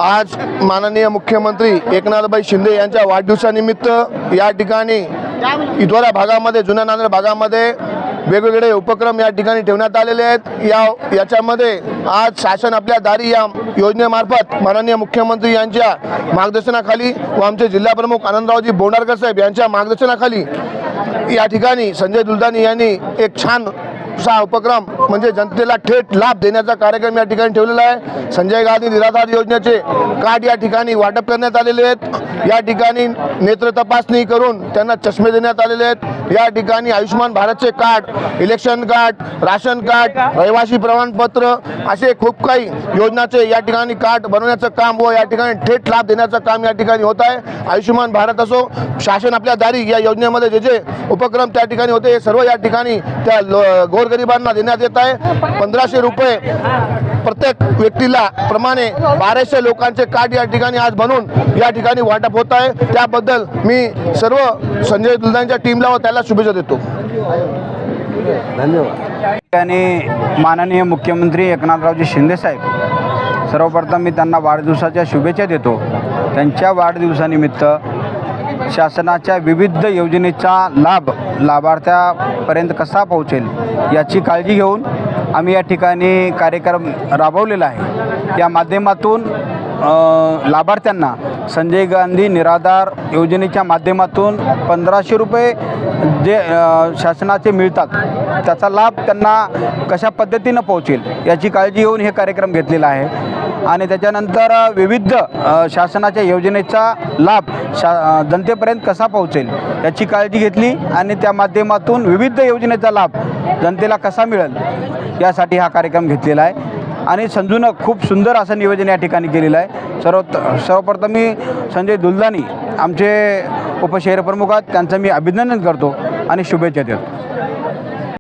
आज माननीय मुख्यमंत्री एकनाथभाई शिंदे यांच्या वाढदिवसानिमित्त या ठिकाणी इतवारा भागामध्ये, जुन्या नांदेड भागामध्ये वेगवेगळे उपक्रम या ठिकाणी ठेवण्यात आलेले आहेत। याच्यामध्ये आज शासन आपल्या दारी या योजनेमार्फत माननीय मुख्यमंत्री यांच्या मार्गदर्शनाखाली व आमचे जिल्हा प्रमुख आनंदरावजी बोंडारकर साहेब यांच्या मार्गदर्शनाखाली या ठिकाणी संजय दुलदानी यांनी एक छान असा उपक्रम म्हणजे जनतेला थेट लाभ देण्याचा कार्यक्रम या ठिकाणी ठेवलेला आहे। संजय गांधी निराधार योजनेचे कार्ड या ठिकाणी वाटप करण्यात आलेले आहेत। या ठिकाणी नेत्र तपासणी करून त्यांना चष्मे देण्यात आलेले आहेत। या ठिकाणी आयुष्यमान भारतचे card, election card, ration card, रहिवासी प्रमाणपत्र असे खूप काही योजनाचे या ठिकाणी कार्ड बनवण्याचं काम व या ठिकाणी थेट लाभ देण्याचं काम या ठिकाणी होत आहे। आयुष्यमान भारत असो, शासन आपल्या दारी या योजनेमध्ये जे जे उपक्रम त्या ठिकाणी होते हे सर्व या ठिकाणी त्या गोरगरिबांना देण्यात येत आहे। 1500 रुपये प्रत्येक व्यक्तीला प्रमाणे 1200 लोकांचे कार्ड या ठिकाणी आज बनवून या ठिकाणी वाटप होत आहे। त्याबद्दल मी सर्व संजय दुलदानीच्या टीमला व त्याला शुभेच्छा देतो। धन्यवाद। आणि माननीय मुख्यमंत्री एकनाथरावजी शिंदे साहेब, सर्वप्रथम मी त्यांना वाढदिवसाच्या शुभेच्छा देतो। त्यांच्या वाढदिवसानिमित्त शासनाच्या विविध योजनेचा लाभ लाभार्थ्यापर्यंत कसा पोहोचेल याची काळजी घेऊन आम्ही या ठिकाणी कार्यक्रम राबवलेला आहे। या माध्यमातून लाभार्थ्यांना संजय गांधी निराधार योजनेच्या माध्यमातून 1500 रुपये जे शासनाचे मिळतात त्याचा लाभ त्यांना कशा पद्धतीनं पोहोचेल याची काळजी घेऊन हे कार्यक्रम घेतलेला आहे। आणि त्याच्यानंतर विविध शासनाच्या योजनेचा लाभ जनतेपर्यंत कसा पोहोचेल याची काळजी घेतली आणि त्या माध्यमातून विविध योजनेचा लाभ जनतेला कसा मिळेल यासाठी हा कार्यक्रम घेतलेला आहे। आणि संजूनं खूप सुंदर असं नियोजन या ठिकाणी केलेलं आहे। सर्वप्रथम मी संजय दुलदानी आमचे उपशहर प्रमुख आहेत त्यांचं मी अभिनंदन करतो आणि शुभेच्छा देतो।